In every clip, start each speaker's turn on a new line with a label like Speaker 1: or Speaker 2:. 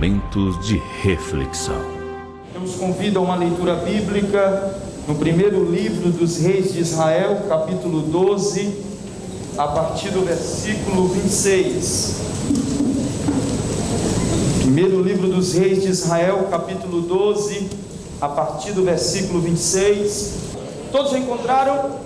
Speaker 1: Momentos de reflexão.
Speaker 2: Eu os convido a uma leitura bíblica no primeiro livro dos Reis de Israel, capítulo 12, a partir do versículo 26. Primeiro livro dos Reis de Israel, capítulo 12, a partir do versículo 26. Todos já encontraram?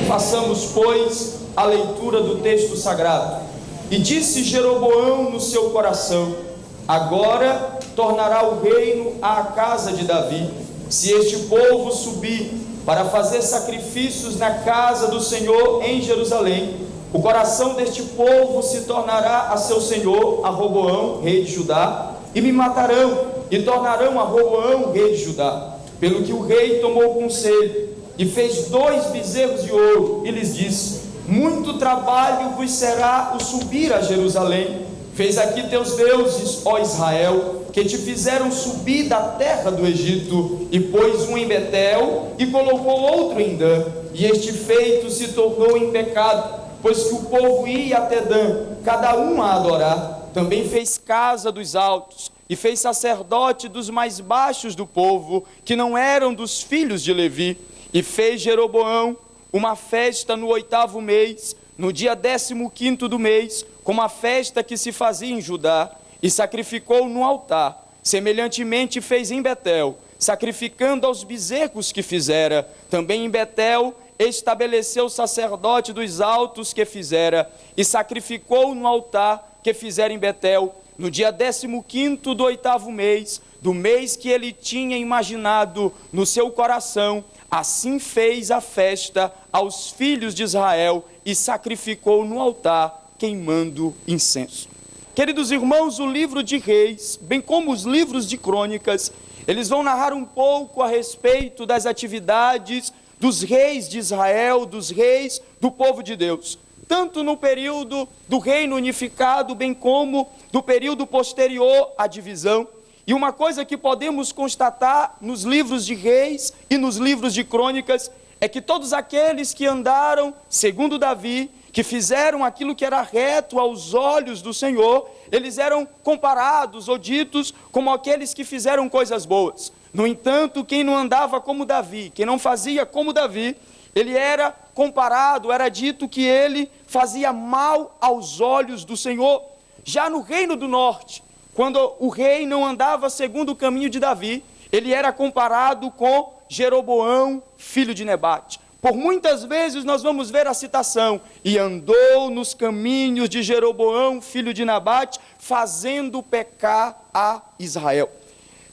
Speaker 2: Façamos, pois, a leitura do texto sagrado. E disse Jeroboão no seu coração: agora tornará o reino à casa de Davi, se este povo subir para fazer sacrifícios na casa do Senhor em Jerusalém. O coração deste povo se tornará a seu senhor, a Roboão, rei de Judá, e me matarão, e tornarão a Roboão, rei de Judá. Pelo que o rei tomou conselho, e fez 2 bezerros de ouro, e lhes disse: muito trabalho vos será o subir a Jerusalém. Fez aqui teus deuses, ó Israel, que te fizeram subir da terra do Egito, e pôs um em Betel, e colocou outro em Dan, e este feito se tornou em pecado, pois que o povo ia até Dan, cada um a adorar. Também fez casa dos altos, e fez sacerdote dos mais baixos do povo, que não eram dos filhos de Levi. E fez Jeroboão uma festa no 8º mês, no dia 15º do mês, como a festa que se fazia em Judá, e sacrificou no altar. Semelhantemente fez em Betel, sacrificando aos bezerros que fizera. Também em Betel estabeleceu o sacerdote dos altos que fizera, e sacrificou no altar que fizera em Betel, no dia 15º do 8º mês, do mês que ele tinha imaginado no seu coração. Assim fez a festa aos filhos de Israel e sacrificou no altar, queimando incenso. Queridos irmãos, o livro de Reis, bem como os livros de Crônicas, eles vão narrar um pouco a respeito das atividades dos reis de Israel, dos reis do povo de Deus, tanto no período do reino unificado, bem como do período posterior à divisão. E uma coisa que podemos constatar nos livros de Reis e nos livros de Crônicas é que todos aqueles que andaram segundo Davi, que fizeram aquilo que era reto aos olhos do Senhor, eles eram comparados ou ditos como aqueles que fizeram coisas boas. No entanto, quem não andava como Davi, quem não fazia como Davi, ele era comparado, era dito que ele fazia mal aos olhos do Senhor. Já no Reino do Norte, quando o rei não andava segundo o caminho de Davi, ele era comparado com Jeroboão, filho de Nebate. Por muitas vezes nós vamos ver a citação: e andou nos caminhos de Jeroboão, filho de Nebate, fazendo pecar a Israel.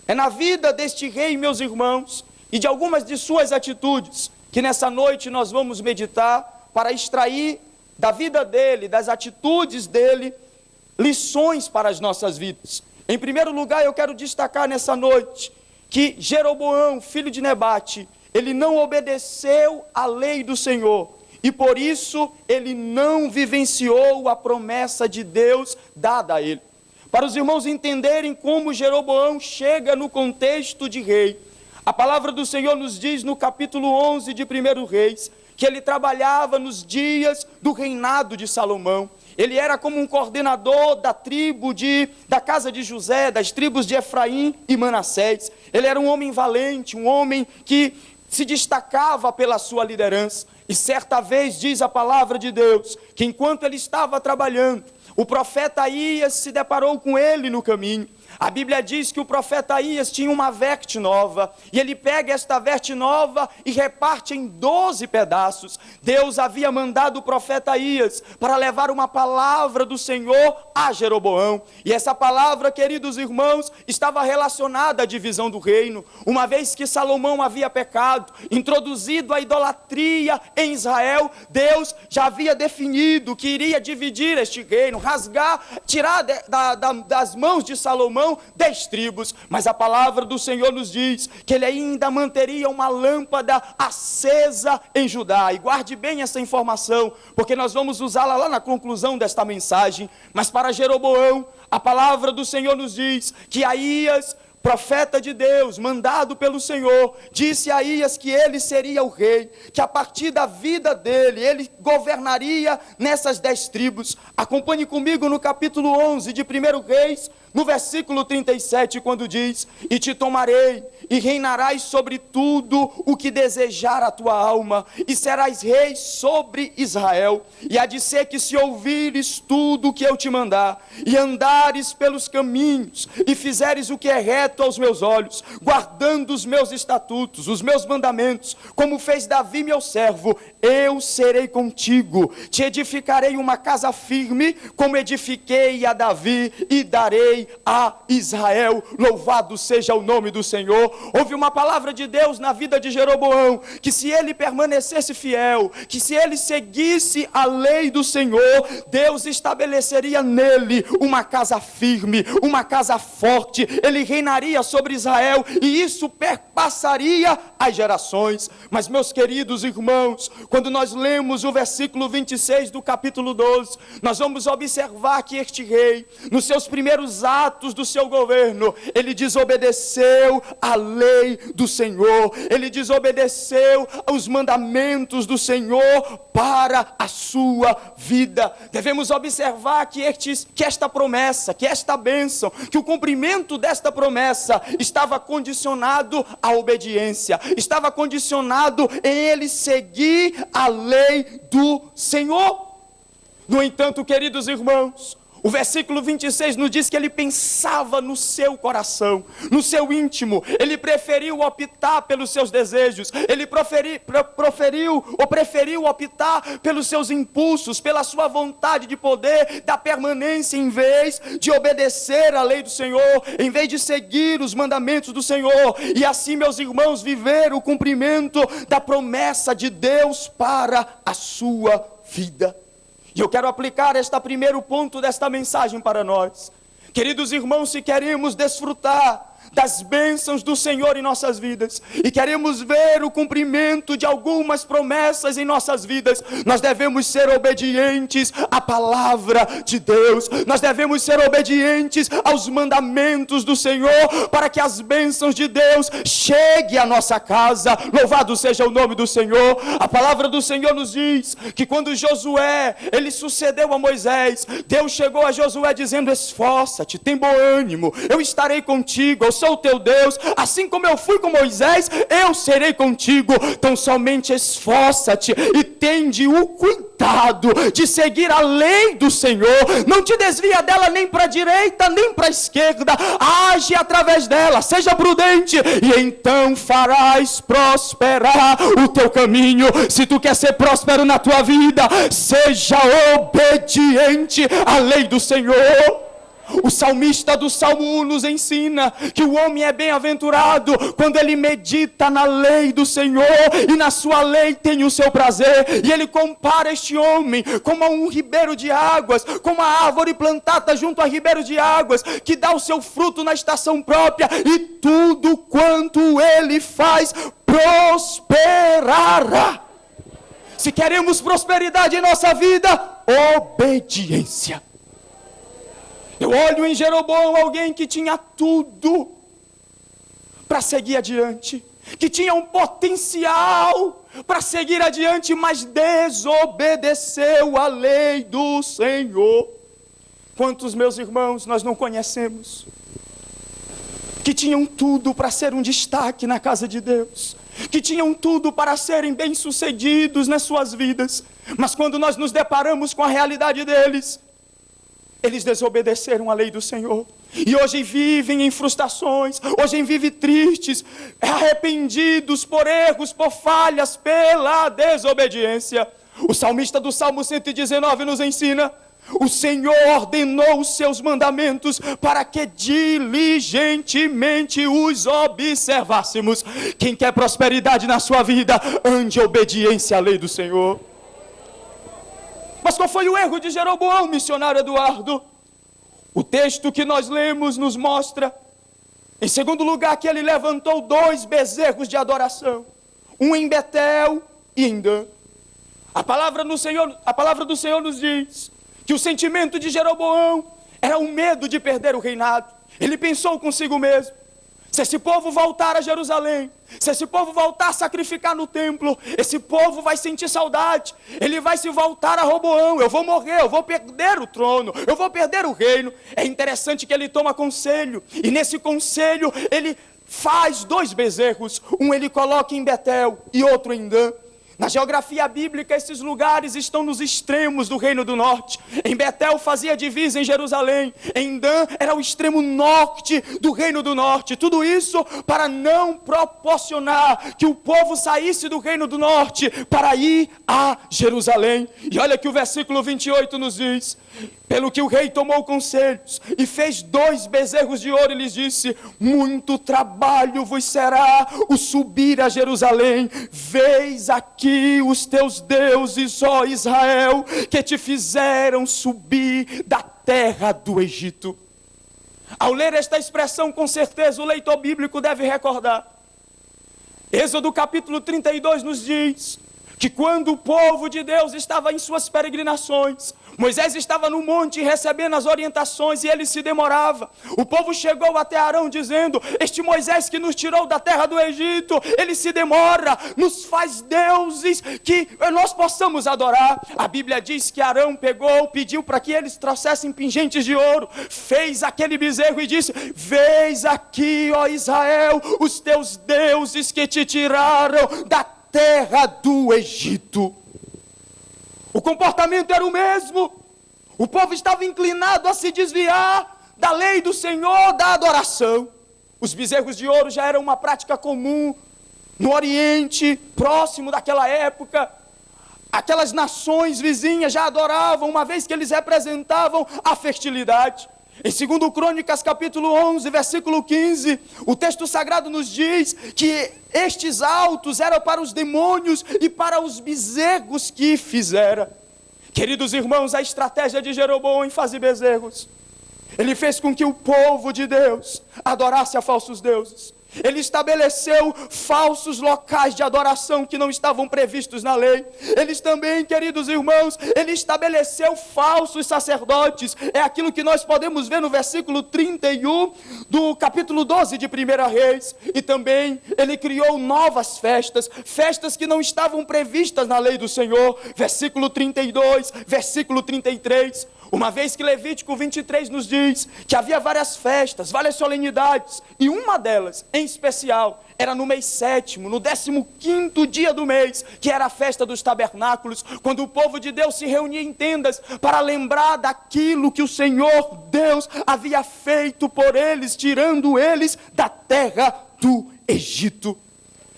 Speaker 2: É na vida deste rei, meus irmãos, e de algumas de suas atitudes, que nessa noite nós vamos meditar para extrair da vida dele, das atitudes dele, lições para as nossas vidas. Em primeiro lugar, eu quero destacar nessa noite que Jeroboão, filho de Nebate, ele não obedeceu à lei do Senhor, e por isso ele não vivenciou a promessa de Deus dada a ele. Para os irmãos entenderem como Jeroboão chega no contexto de rei, a palavra do Senhor nos diz no capítulo 11 de 1 Reis, que ele trabalhava nos dias do reinado de Salomão. Ele era como um coordenador da casa de José, das tribos de Efraim e Manassés. Ele era um homem valente, um homem que se destacava pela sua liderança. E certa vez diz a palavra de Deus, que enquanto ele estava trabalhando, o profeta Aías se deparou com ele no caminho. A Bíblia diz que o profeta Aías tinha uma veste nova, e ele pega esta veste nova e reparte em 12 pedaços. Deus havia mandado o profeta Aías para levar uma palavra do Senhor a Jeroboão, e essa palavra, queridos irmãos, estava relacionada à divisão do reino, uma vez que Salomão havia pecado, introduzido a idolatria em Israel. Deus já havia definido que iria dividir este reino, tirar das mãos de Salomão 10 tribos, mas a palavra do Senhor nos diz que ele ainda manteria uma lâmpada acesa em Judá. E guarde bem essa informação, porque nós vamos usá-la lá na conclusão desta mensagem. Mas para Jeroboão, a palavra do Senhor nos diz que Aías profeta de Deus, mandado pelo Senhor, disse a Aías que ele seria o rei, que a partir da vida dele, ele governaria nessas 10 tribos. Acompanhe comigo no capítulo 11 de 1 Reis, no versículo 37, quando diz: e te tomarei, e reinarás sobre tudo o que desejar a tua alma, e serás rei sobre Israel. E há de ser que se ouvires tudo o que eu te mandar, e andares pelos caminhos, e fizeres o que é reto aos meus olhos, guardando os meus estatutos, os meus mandamentos, como fez Davi meu servo, eu serei contigo, te edificarei uma casa firme, como edifiquei a Davi, e darei a Israel. Louvado seja o nome do Senhor. Houve uma palavra de Deus na vida de Jeroboão, que se ele permanecesse fiel, que se ele seguisse a lei do Senhor, Deus estabeleceria nele uma casa firme, uma casa forte. Ele reinaria sobre Israel, e isso perpassaria as gerações. Mas, meus queridos irmãos, quando nós lemos o versículo 26 do capítulo 12, nós vamos observar que este rei, nos seus primeiros atos do seu governo, ele desobedeceu a lei do Senhor, ele desobedeceu aos mandamentos do Senhor para a sua vida. Devemos observar que esta promessa, que esta bênção, que o cumprimento desta promessa estava condicionado à obediência, estava condicionado em ele seguir a lei do Senhor. No entanto, queridos irmãos, o versículo 26 nos diz que ele pensava no seu coração, no seu íntimo. Ele preferiu optar pelos seus desejos, ele preferiu optar pelos seus impulsos, pela sua vontade de poder, da permanência, em vez de obedecer à lei do Senhor, em vez de seguir os mandamentos do Senhor, e assim, meus irmãos, viver o cumprimento da promessa de Deus para a sua vida. E eu quero aplicar este primeiro ponto desta mensagem para nós. Queridos irmãos, se queremos desfrutar das bênçãos do Senhor em nossas vidas, e queremos ver o cumprimento de algumas promessas em nossas vidas, nós devemos ser obedientes à palavra de Deus, nós devemos ser obedientes aos mandamentos do Senhor, para que as bênçãos de Deus cheguem à nossa casa. Louvado seja o nome do Senhor. A palavra do Senhor nos diz que quando Josué, ele sucedeu a Moisés, Deus chegou a Josué dizendo: esforça-te, tem bom ânimo, eu estarei contigo, eu sou o teu Deus, assim como eu fui com Moisés, eu serei contigo. Então somente esforça-te e tende o cuidado de seguir a lei do Senhor, não te desvia dela nem para a direita, nem para a esquerda, age através dela, seja prudente, e então farás prosperar o teu caminho. Se tu quer ser próspero na tua vida, seja obediente à lei do Senhor. O salmista do Salmo 1 nos ensina que o homem é bem-aventurado quando ele medita na lei do Senhor, e na sua lei tem o seu prazer. E ele compara este homem como a um ribeiro de águas, como a árvore plantada junto a ribeiro de águas, que dá o seu fruto na estação própria, e tudo quanto ele faz prosperará. Se queremos prosperidade em nossa vida, obediência. Eu olho em Jeroboão alguém que tinha tudo para seguir adiante, que tinha um potencial para seguir adiante, mas desobedeceu a lei do Senhor. Quantos, meus irmãos, nós não conhecemos que tinham tudo para ser um destaque na casa de Deus, que tinham tudo para serem bem-sucedidos nas suas vidas, mas quando nós nos deparamos com a realidade deles, eles desobedeceram a lei do Senhor, e hoje vivem em frustrações, hoje vivem tristes, arrependidos por erros, por falhas, pela desobediência. O salmista do Salmo 119 nos ensina: o Senhor ordenou os seus mandamentos para que diligentemente os observássemos. Quem quer prosperidade na sua vida, ande em obediência à lei do Senhor. Mas qual foi o erro de Jeroboão, missionário Eduardo? O texto que nós lemos nos mostra, em segundo lugar, que ele levantou 2 bezerros de adoração, um em Betel e em Dan. A palavra do Senhor nos diz que o sentimento de Jeroboão era o medo de perder o reinado. Ele pensou consigo mesmo: Se esse povo voltar a Jerusalém, se esse povo voltar a sacrificar no templo, esse povo vai sentir saudade, ele vai se voltar a Roboão. Eu vou morrer, eu vou perder o trono, eu vou perder o reino. É interessante que ele toma conselho, e nesse conselho ele faz 2 bezerros, um ele coloca em Betel e outro em Dan. Na geografia bíblica, esses lugares estão nos extremos do Reino do Norte. Em Betel fazia divisa em Jerusalém. Em Dan era o extremo norte do Reino do Norte. Tudo isso para não proporcionar que o povo saísse do Reino do Norte para ir a Jerusalém. E olha que o versículo 28 nos diz: pelo que o rei tomou conselhos e fez 2 bezerros de ouro e lhes disse: muito trabalho vos será o subir a Jerusalém. Vês aqui os teus deuses, ó Israel, que te fizeram subir da terra do Egito. Ao ler esta expressão, com certeza o leitor bíblico deve recordar. Êxodo capítulo 32 nos diz que quando o povo de Deus estava em suas peregrinações, Moisés estava no monte recebendo as orientações e ele se demorava. O povo chegou até Arão dizendo: este Moisés que nos tirou da terra do Egito, ele se demora, nos faz deuses que nós possamos adorar. A Bíblia diz que Arão pediu para que eles trouxessem pingentes de ouro, fez aquele bezerro e disse: vês aqui, ó Israel, os teus deuses que te tiraram da terra do Egito. O comportamento era o mesmo. O povo estava inclinado a se desviar da lei do Senhor, da adoração. Os bezerros de ouro já eram uma prática comum no Oriente, próximo daquela época. Aquelas nações vizinhas já adoravam, uma vez que eles representavam a fertilidade. Em 2 Crônicas capítulo 11, versículo 15, o texto sagrado nos diz que estes altos eram para os demônios e para os bezerros que fizera. Queridos irmãos, a estratégia de Jeroboão em fazer bezerros, ele fez com que o povo de Deus adorasse a falsos deuses. Ele estabeleceu falsos locais de adoração que não estavam previstos na lei. Eles também, queridos irmãos, ele estabeleceu falsos sacerdotes. É aquilo que nós podemos ver no versículo 31 do capítulo 12 de 1 Reis. E também ele criou novas festas, festas que não estavam previstas na lei do Senhor. Versículo 32, versículo 33. Uma vez que Levítico 23 nos diz que havia várias festas, várias solenidades, e uma delas, em especial, era no mês 7º, no 15º dia do mês, que era a festa dos tabernáculos, quando o povo de Deus se reunia em tendas para lembrar daquilo que o Senhor Deus havia feito por eles, tirando eles da terra do Egito.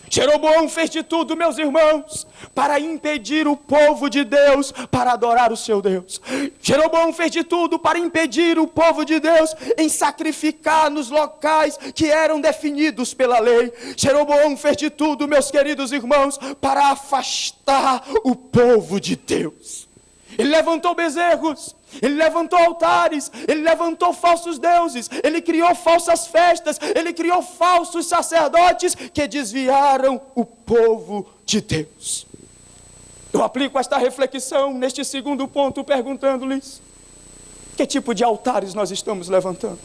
Speaker 2: Jeroboão fez de tudo, meus irmãos, para impedir o povo de Deus para adorar o seu Deus. Jeroboão fez de tudo para impedir o povo de Deus em sacrificar nos locais que eram definidos pela lei. Jeroboão fez de tudo, meus queridos irmãos, para afastar o povo de Deus. Ele levantou bezerros, ele levantou altares, ele levantou falsos deuses, ele criou falsas festas, ele criou falsos sacerdotes que desviaram o povo de Deus. Eu aplico esta reflexão neste segundo ponto, perguntando-lhes: que tipo de altares nós estamos levantando?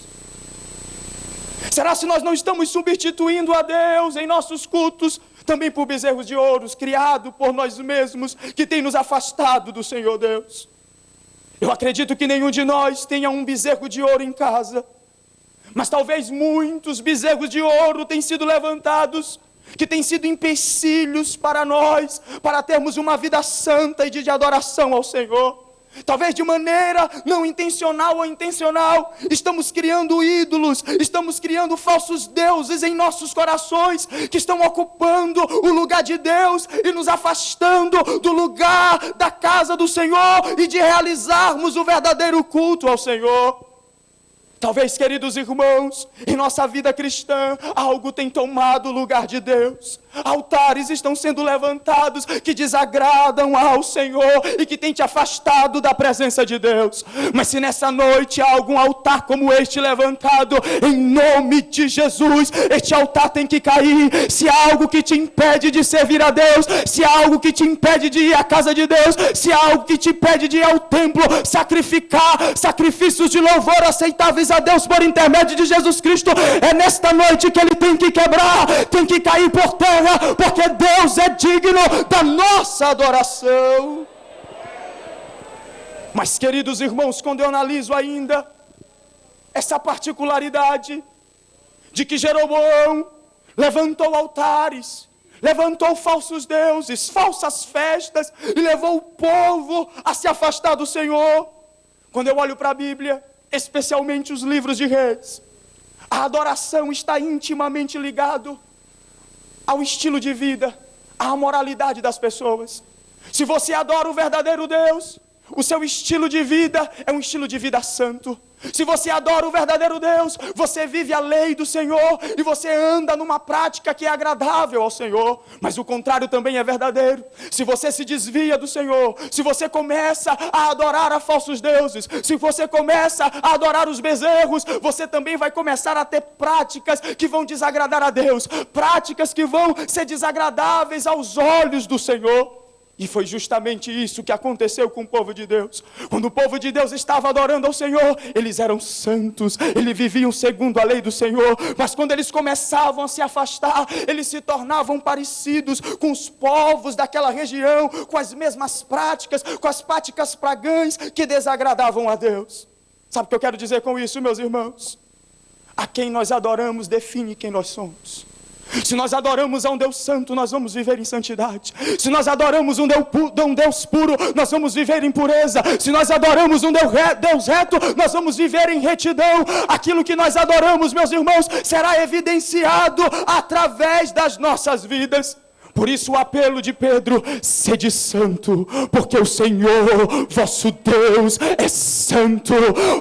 Speaker 2: Será se nós não estamos substituindo a Deus em nossos cultos também por bezerros de ouro, criados por nós mesmos, que tem nos afastado do Senhor Deus? Eu acredito que nenhum de nós tenha um bezerro de ouro em casa, mas talvez muitos bezerros de ouro tenham sido levantados, que têm sido empecilhos para nós, para termos uma vida santa e de adoração ao Senhor. Talvez de maneira não intencional ou intencional, estamos criando ídolos, estamos criando falsos deuses em nossos corações, que estão ocupando o lugar de Deus e nos afastando do lugar da casa do Senhor e de realizarmos o verdadeiro culto ao Senhor. Talvez, queridos irmãos, em nossa vida cristã, algo tem tomado o lugar de Deus. Altares estão sendo levantados que desagradam ao Senhor e que tem te afastado da presença de Deus. Mas se nessa noite há algum altar como este levantado, em nome de Jesus, este altar tem que cair. Se há algo que te impede de servir a Deus, se há algo que te impede de ir à casa de Deus, se há algo que te impede de ir ao templo, sacrificar sacrifícios de louvor aceitáveis a Deus por intermédio de Jesus Cristo, é nesta noite que ele tem que quebrar, tem que cair por terra, porque Deus é digno da nossa adoração. Mas, queridos irmãos, quando eu analiso ainda essa particularidade de que Jeroboão levantou altares, levantou falsos deuses, falsas festas, e levou o povo a se afastar do Senhor. Quando eu olho para a Bíblia, especialmente os livros de Reis, a adoração está intimamente ligado ao estilo de vida, à moralidade das pessoas. Se você adora o verdadeiro Deus, o seu estilo de vida é um estilo de vida santo. Se você adora o verdadeiro Deus, você vive a lei do Senhor e você anda numa prática que é agradável ao Senhor. Mas o contrário também é verdadeiro. Se você se desvia do Senhor, se você começa a adorar a falsos deuses, se você começa a adorar os bezerros, você também vai começar a ter práticas que vão desagradar a Deus, práticas que vão ser desagradáveis aos olhos do Senhor. E foi justamente isso que aconteceu com o povo de Deus. Quando o povo de Deus estava adorando ao Senhor, eles eram santos, eles viviam segundo a lei do Senhor. Mas quando eles começavam a se afastar, eles se tornavam parecidos com os povos daquela região, com as mesmas práticas, com as práticas pagãs que desagradavam a Deus. Sabe o que eu quero dizer com isso, meus irmãos? A quem nós adoramos define quem nós somos. Se nós adoramos a um Deus santo, nós vamos viver em santidade. Se nós adoramos um Deus puro, nós vamos viver em pureza. Se nós adoramos um Deus reto, nós vamos viver em retidão. Aquilo que nós adoramos, meus irmãos, será evidenciado através das nossas vidas. Por isso o apelo de Pedro: sede santo, porque o Senhor vosso Deus é santo.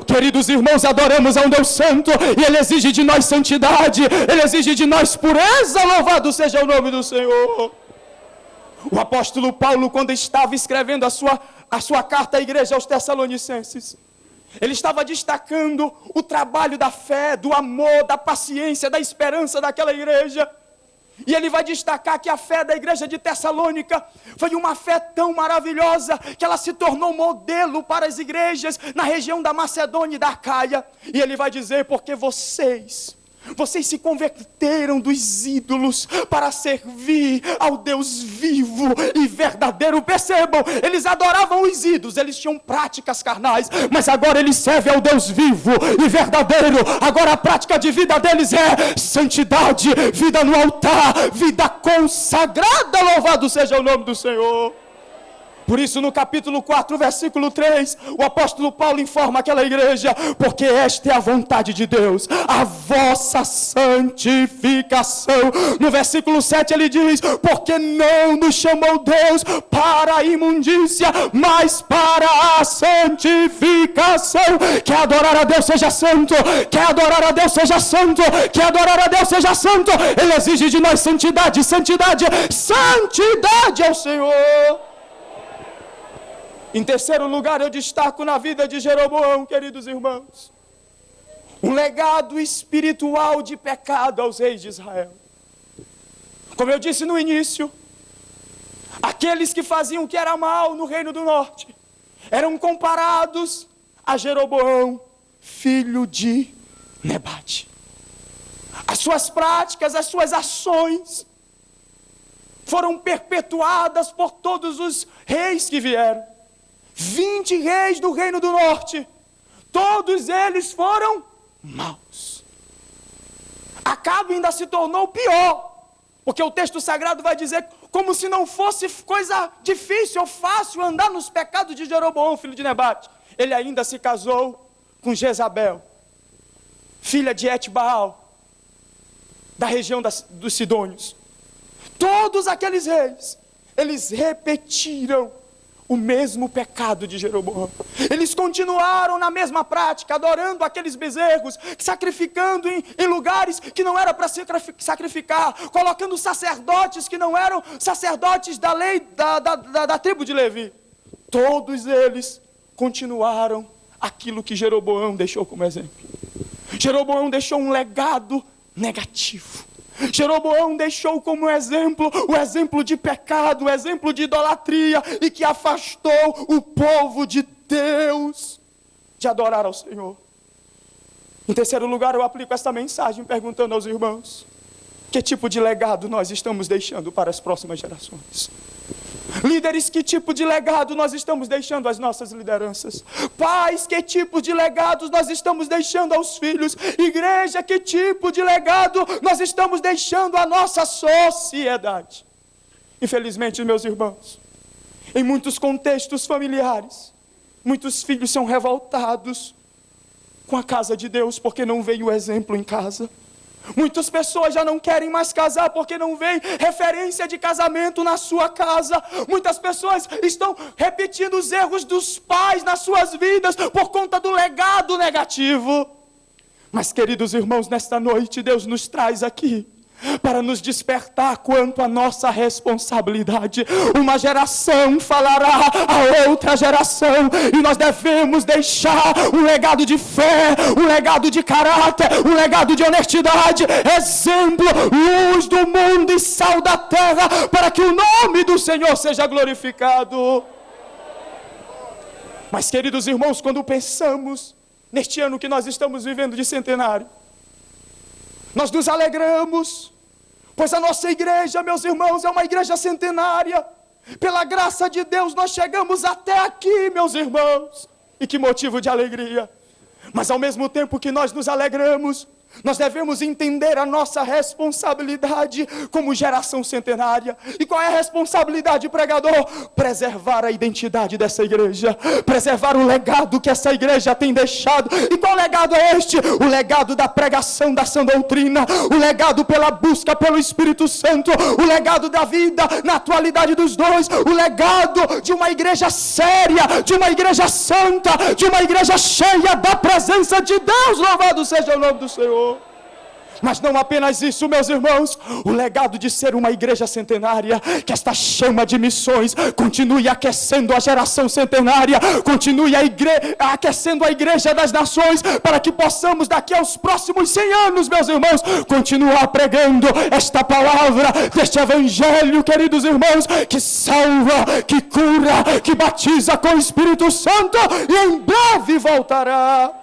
Speaker 2: Queridos irmãos, adoramos a um Deus santo e Ele exige de nós santidade, Ele exige de nós pureza. Louvado seja o nome do Senhor. O apóstolo Paulo, quando estava escrevendo a sua carta à igreja aos Tessalonicenses, ele estava destacando o trabalho da fé, do amor, da paciência, da esperança daquela igreja. E ele vai destacar que a fé da igreja de Tessalônica foi uma fé tão maravilhosa que ela se tornou modelo para as igrejas na região da Macedônia e da Acaia. E ele vai dizer: porque vocês se converteram dos ídolos para servir ao Deus vivo e verdadeiro. Percebam, eles adoravam os ídolos, eles tinham práticas carnais, mas agora eles servem ao Deus vivo e verdadeiro. Agora a prática de vida deles é santidade, vida no altar, vida consagrada. Louvado seja o nome do Senhor. Por isso, no capítulo 4, versículo 3, o apóstolo Paulo informa aquela igreja: porque esta é a vontade de Deus, a vossa santificação. No versículo 7 ele diz: porque não nos chamou Deus para a imundícia, mas para a santificação. Quer adorar a Deus, seja santo. Quer adorar a Deus, seja santo. Quer adorar a Deus, seja santo. Ele exige de nós santidade, santidade, santidade ao Senhor. Em terceiro lugar, eu destaco na vida de Jeroboão, queridos irmãos, um legado espiritual de pecado aos reis de Israel. Como eu disse no início, aqueles que faziam o que era mal no reino do norte eram comparados a Jeroboão, filho de Nebate. As suas práticas, as suas ações foram perpetuadas por todos os reis que vieram. 20 reis do reino do norte, todos eles foram maus. Acabe ainda se tornou pior, porque o texto sagrado vai dizer como se não fosse coisa difícil ou fácil andar nos pecados de Jeroboão, filho de Nebate. Ele ainda se casou com Jezabel, filha de Etbaal, da região dos Sidônios. Todos aqueles reis, eles repetiram o mesmo pecado de Jeroboão. Eles continuaram na mesma prática, adorando aqueles bezerros, sacrificando em lugares que não era para sacrificar, colocando sacerdotes que não eram sacerdotes da lei da tribo de Levi. Todos eles continuaram aquilo que Jeroboão deixou como exemplo. Jeroboão deixou um legado negativo. Jeroboão deixou como exemplo o exemplo de pecado, o exemplo de idolatria, e que afastou o povo de Deus de adorar ao Senhor. Em terceiro lugar, eu aplico esta mensagem perguntando aos irmãos: que tipo de legado nós estamos deixando para as próximas gerações? Líderes, que tipo de legado nós estamos deixando às nossas lideranças? Pais, que tipo de legado nós estamos deixando aos filhos? Igreja, que tipo de legado nós estamos deixando à nossa sociedade? Infelizmente, meus irmãos, em muitos contextos familiares, muitos filhos são revoltados com a casa de Deus porque não veem o exemplo em casa. Muitas pessoas já não querem mais casar porque não vem referência de casamento na sua casa. Muitas pessoas estão repetindo os erros dos pais nas suas vidas por conta do legado negativo. Mas, queridos irmãos, nesta noite Deus nos traz aqui para nos despertar quanto à nossa responsabilidade. Uma geração falará a outra geração, e nós devemos deixar um legado de fé, um legado de caráter, um legado de honestidade, exemplo, luz do mundo e sal da terra, para que o nome do Senhor seja glorificado. Mas, queridos irmãos, quando pensamos neste ano que nós estamos vivendo de centenário, nós nos alegramos, pois a nossa igreja, meus irmãos, é uma igreja centenária. Pela graça de Deus nós chegamos até aqui, meus irmãos. E que motivo de alegria! Mas ao mesmo tempo que nós nos alegramos, nós devemos entender a nossa responsabilidade como geração centenária. E qual é a responsabilidade, pregador? Preservar a identidade dessa igreja, preservar o legado que essa igreja tem deixado. E qual legado é este? O legado da pregação da sã doutrina, o legado pela busca pelo Espírito Santo, o legado da vida na atualidade dos dons, o legado de uma igreja séria, de uma igreja santa, de uma igreja cheia da presença de Deus. Louvado seja o nome do Senhor. Mas não apenas isso, meus irmãos, o legado de ser uma igreja centenária, que esta chama de missões continue aquecendo a geração centenária, continue aquecendo a igreja das nações, para que possamos daqui aos próximos 100 anos, meus irmãos, continuar pregando esta palavra, deste evangelho, queridos irmãos, que salva, que cura, que batiza com o Espírito Santo, e em breve voltará.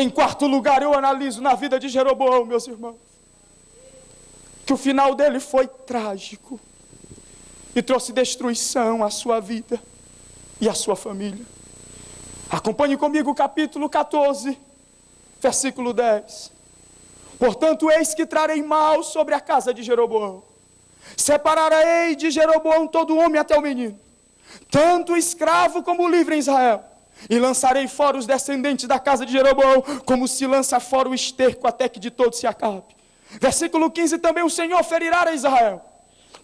Speaker 2: Em quarto lugar, eu analiso na vida de Jeroboão, meus irmãos, que o final dele foi trágico e trouxe destruição à sua vida e à sua família. Acompanhe comigo o capítulo 14, versículo 10. Portanto, eis que trarei mal sobre a casa de Jeroboão. Separarei de Jeroboão todo homem até o menino, tanto escravo como livre em Israel. E lançarei fora os descendentes da casa de Jeroboão, como se lança fora o esterco, até que de todos se acabe. Versículo 15, também o Senhor ferirá a Israel,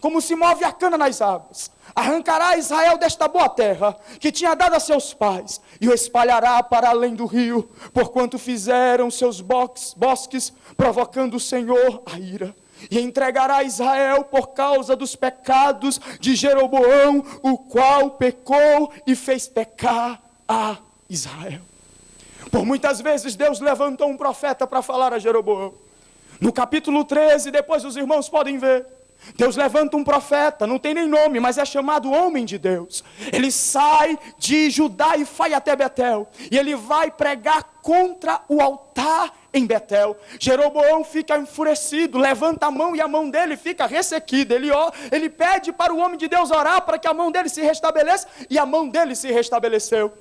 Speaker 2: como se move a cana nas águas. Arrancará Israel desta boa terra, que tinha dado a seus pais, e o espalhará para além do rio, porquanto fizeram seus bosques, provocando o Senhor a ira. E entregará Israel por causa dos pecados de Jeroboão, o qual pecou e fez pecar a Israel. Por muitas vezes Deus levantou um profeta para falar a Jeroboão. No capítulo 13, depois os irmãos podem ver, Deus levanta um profeta, não tem nem nome, mas é chamado homem de Deus. Ele sai de Judá e vai até Betel, e ele vai pregar contra o altar em Betel. Jeroboão fica enfurecido, levanta a mão e a mão dele fica ressequida. Ele pede para o homem de Deus orar para que a mão dele se restabeleça, e a mão dele se restabeleceu.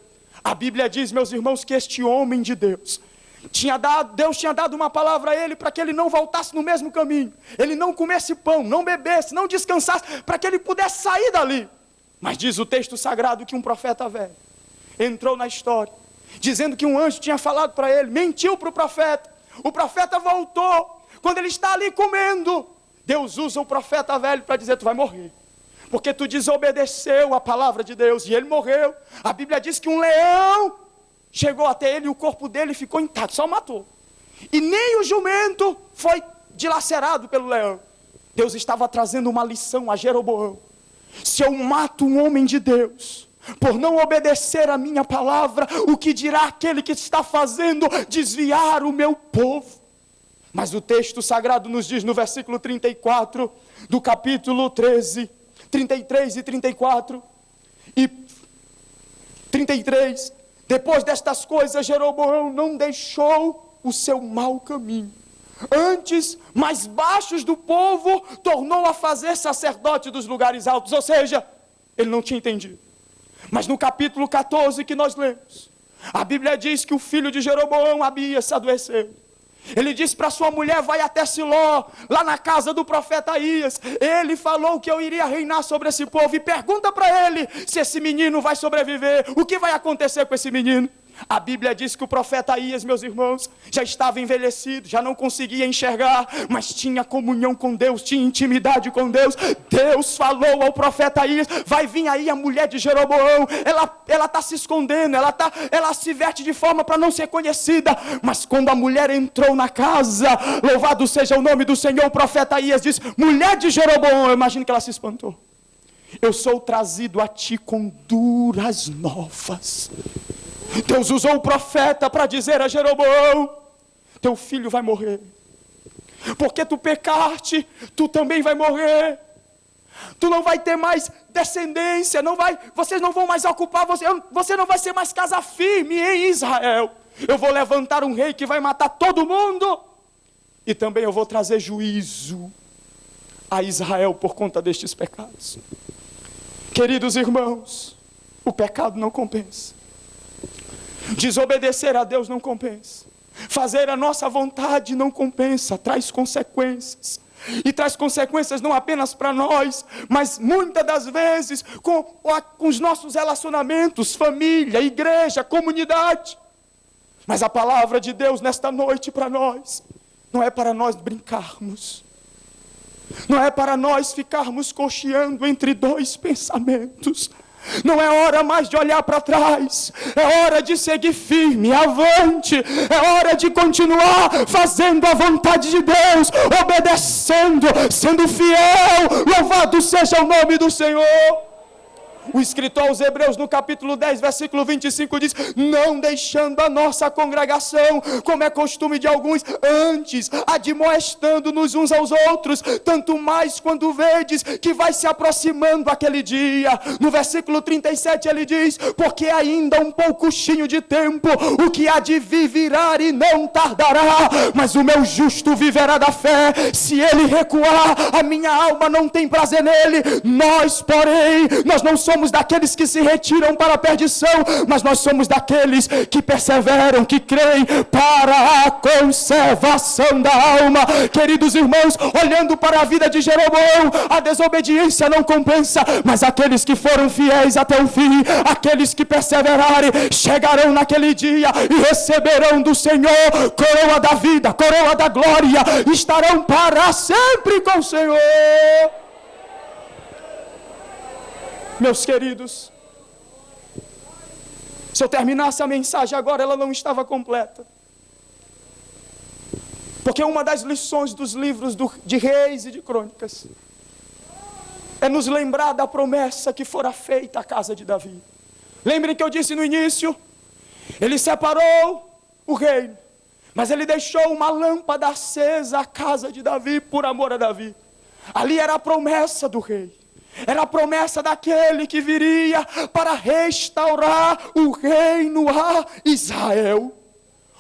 Speaker 2: A Bíblia diz, meus irmãos, que este homem de Deus Deus tinha dado uma palavra a ele para que ele não voltasse no mesmo caminho, ele não comesse pão, não bebesse, não descansasse, para que ele pudesse sair dali. Mas diz o texto sagrado que um profeta velho entrou na história, dizendo que um anjo tinha falado para ele, mentiu para o profeta voltou. Quando ele está ali comendo, Deus usa o profeta velho para dizer, tu vai morrer, porque tu desobedeceu a palavra de Deus. E ele morreu. A Bíblia diz que um leão chegou até ele e o corpo dele ficou intacto, só matou. E nem o jumento foi dilacerado pelo leão. Deus estava trazendo uma lição a Jeroboão. Se eu mato um homem de Deus por não obedecer a minha palavra, o que dirá aquele que está fazendo desviar o meu povo? Mas o texto sagrado nos diz no versículo 34 do capítulo 13, 33 e 34 e 33, Depois destas coisas, Jeroboão não deixou o seu mau caminho. Antes, mais baixos do povo, tornou a fazer sacerdote dos lugares altos. Ou seja, ele não tinha entendido. Mas no capítulo 14 que nós lemos, a Bíblia diz que o filho de Jeroboão, Abias, adoeceu. Ele disse para sua mulher: vai até Siló, lá na casa do profeta Aías. Ele falou que eu iria reinar sobre esse povo. E pergunta para ele se esse menino vai sobreviver. O que vai acontecer com esse menino? A Bíblia diz que o profeta Aías, meus irmãos, já estava envelhecido, já não conseguia enxergar, mas tinha comunhão com Deus, tinha intimidade com Deus. Deus falou ao profeta Aías: vai vir aí a mulher de Jeroboão, ela está se escondendo, ela se veste de forma para não ser conhecida. Mas quando a mulher entrou na casa, louvado seja o nome do Senhor, o profeta Aías disse: mulher de Jeroboão, eu imagino que ela se espantou. Eu sou trazido a ti com duras novas. Deus usou o profeta para dizer a Jeroboão: teu filho vai morrer. Porque tu pecaste, tu também vai morrer. Tu não vai ter mais descendência, vocês não vão mais ocupar, você não vai ser mais casa firme em Israel. Eu vou levantar um rei que vai matar todo mundo. E também eu vou trazer juízo a Israel por conta destes pecados. Queridos irmãos, o pecado não compensa. Desobedecer a Deus não compensa. Fazer a nossa vontade não compensa, traz consequências. E traz consequências não apenas para nós, mas muitas das vezes com os nossos relacionamentos, família, igreja, comunidade. Mas a palavra de Deus nesta noite para nós, não é para nós brincarmos. Não é para nós ficarmos cocheando entre dois pensamentos. Não é hora mais de olhar para trás, é hora de seguir firme, avante, é hora de continuar fazendo a vontade de Deus, obedecendo, sendo fiel, louvado seja o nome do Senhor. O escritor aos Hebreus no capítulo 10, versículo 25 diz: não deixando a nossa congregação, como é costume de alguns, antes admoestando-nos uns aos outros, tanto mais quando vedes que vai se aproximando aquele dia. No versículo 37 ele diz: porque ainda um pouquinho de tempo, o que há de vir virá e não tardará, mas o meu justo viverá da fé. Se ele recuar, a minha alma não tem prazer nele. Nós, porém, nós não somos daqueles que se retiram para a perdição, mas nós somos daqueles que perseveram, que creem para a conservação da alma. Queridos irmãos, olhando para a vida de Jeroboão, a desobediência não compensa, mas aqueles que foram fiéis até o fim, aqueles que perseverarem, chegarão naquele dia e receberão do Senhor coroa da vida, coroa da glória, estarão para sempre com o Senhor. Meus queridos, se eu terminasse a mensagem agora, ela não estava completa. Porque uma das lições dos livros de Reis e de Crônicas é nos lembrar da promessa que fora feita à casa de Davi. Lembrem que eu disse no início, ele separou o reino, mas ele deixou uma lâmpada acesa à casa de Davi por amor a Davi. Ali era a promessa do rei. Era a promessa daquele que viria para restaurar o reino a Israel.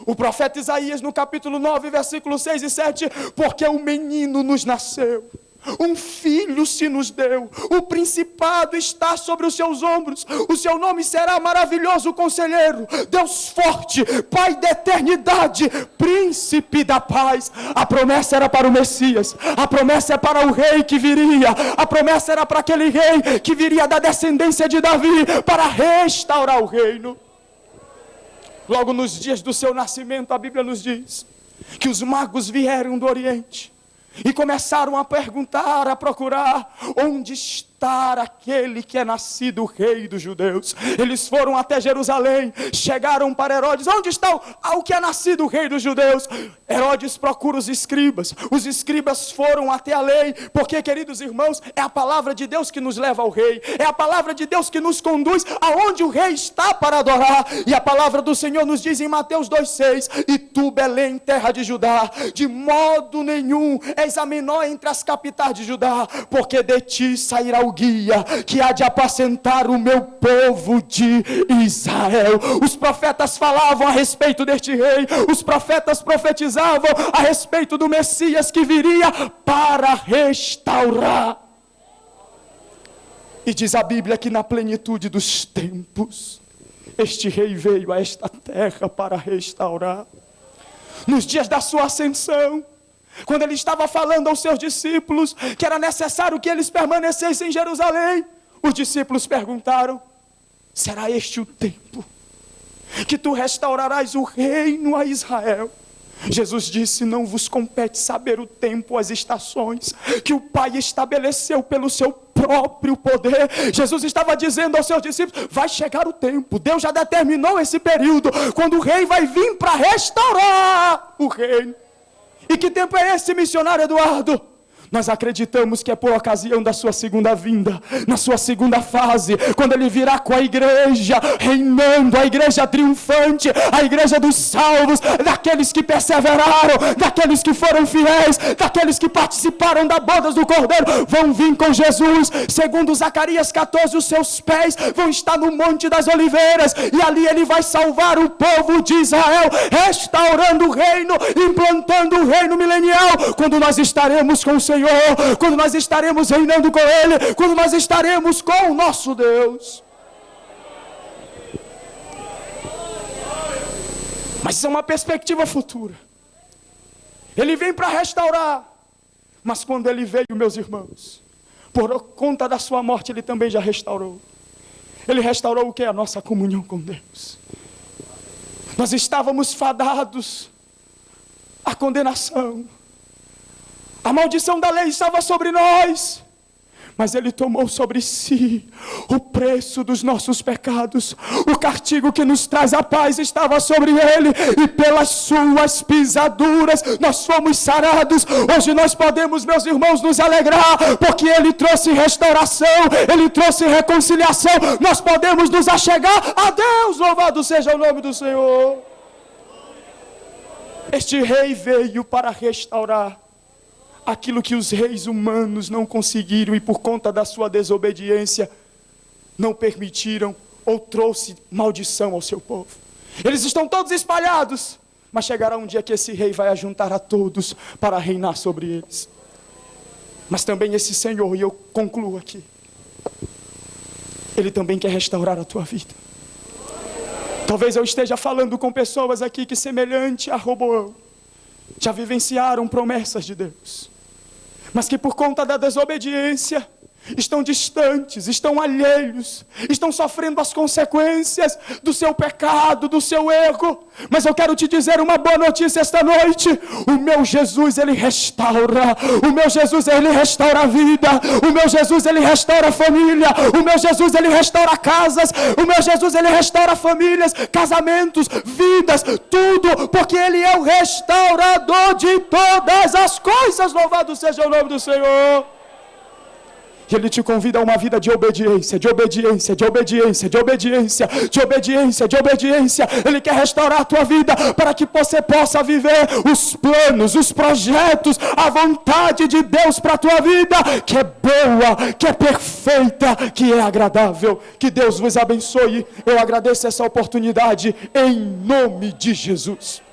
Speaker 2: O profeta Isaías no capítulo 9, versículos 6 e 7, porque um menino nos nasceu, um filho se nos deu, o principado está sobre os seus ombros, o seu nome será maravilhoso conselheiro, Deus forte, Pai da eternidade, príncipe da paz. A promessa era para o Messias, a promessa é para o rei que viria, a promessa era para aquele rei que viria da descendência de Davi, para restaurar o reino. Logo nos dias do seu nascimento, a Bíblia nos diz que os magos vieram do Oriente e começaram a perguntar, a procurar, onde está aquele que é nascido rei dos judeus? Eles foram até Jerusalém, chegaram para Herodes: onde está o que é nascido rei dos judeus? Herodes procura os escribas foram até a lei, porque, queridos irmãos, é a palavra de Deus que nos leva ao rei, é a palavra de Deus que nos conduz aonde o rei está para adorar. E a palavra do Senhor nos diz em Mateus 2,6: e tu, Belém, terra de Judá, de modo nenhum és a menor entre as capitais de Judá, porque de ti sairá o
Speaker 3: guia que há de apacentar o meu povo de Israel. Os profetas falavam a respeito deste rei, os profetas profetizavam a respeito do Messias que viria para restaurar. E diz a Bíblia que na plenitude dos tempos, este rei veio a esta terra para restaurar. Nos dias da sua ascensão, quando ele estava falando aos seus discípulos que era necessário que eles permanecessem em Jerusalém, os discípulos perguntaram: será este o tempo que tu restaurarás o reino a Israel? Jesus disse: não vos compete saber o tempo, as estações que o Pai estabeleceu pelo seu próprio poder. Jesus estava dizendo aos seus discípulos: vai chegar o tempo, Deus já determinou esse período, quando o rei vai vir para restaurar o reino. E que tempo é esse, missionário Eduardo? Nós acreditamos que é por ocasião da sua segunda vinda, na sua segunda fase, quando ele virá com a igreja reinando, a igreja triunfante, a igreja dos salvos, daqueles que perseveraram, daqueles que foram fiéis, daqueles que participaram da boda do Cordeiro, vão vir com Jesus. Segundo Zacarias 14, os seus pés vão estar no Monte das Oliveiras, e ali ele vai salvar o povo de Israel, restaurando o reino, implantando o reino milenial, quando nós estaremos com o Senhor, quando nós estaremos reinando com Ele, quando nós estaremos com o nosso Deus. Mas isso é uma perspectiva futura. Ele vem para restaurar, mas quando Ele veio, meus irmãos, por conta da sua morte, Ele também já restaurou. Ele restaurou o que? A nossa comunhão com Deus. Nós estávamos fadados à condenação, a maldição da lei estava sobre nós, mas Ele tomou sobre si o preço dos nossos pecados. O castigo que nos traz a paz estava sobre Ele, e pelas suas pisaduras nós fomos sarados. Hoje nós podemos, meus irmãos, nos alegrar, porque Ele trouxe restauração, Ele trouxe reconciliação. Nós podemos nos achegar a Deus, louvado seja o nome do Senhor. Este rei veio para restaurar aquilo que os reis humanos não conseguiram, e por conta da sua desobediência não permitiram, ou trouxe maldição ao seu povo. Eles estão todos espalhados, mas chegará um dia que esse rei vai ajuntar a todos para reinar sobre eles. Mas também esse Senhor, e eu concluo aqui, Ele também quer restaurar a tua vida. Talvez eu esteja falando com pessoas aqui que, semelhante a Roboão, já vivenciaram promessas de Deus, mas que por conta da desobediência estão distantes, estão alheios, estão sofrendo as consequências do seu pecado, do seu erro. Mas eu quero te dizer uma boa notícia esta noite: o meu Jesus, Ele restaura. O meu Jesus, Ele restaura a vida. O meu Jesus, Ele restaura a família. O meu Jesus, Ele restaura casas. O meu Jesus, Ele restaura famílias, casamentos, vidas, tudo, porque Ele é o restaurador de todas as coisas. Louvado seja o nome do Senhor. E Ele te convida a uma vida de obediência, de obediência, de obediência, de obediência, de obediência, de obediência. Ele quer restaurar a tua vida para que você possa viver os planos, os projetos, a vontade de Deus para a tua vida, que é boa, que é perfeita, que é agradável. Que Deus vos abençoe. Eu agradeço essa oportunidade em nome de Jesus.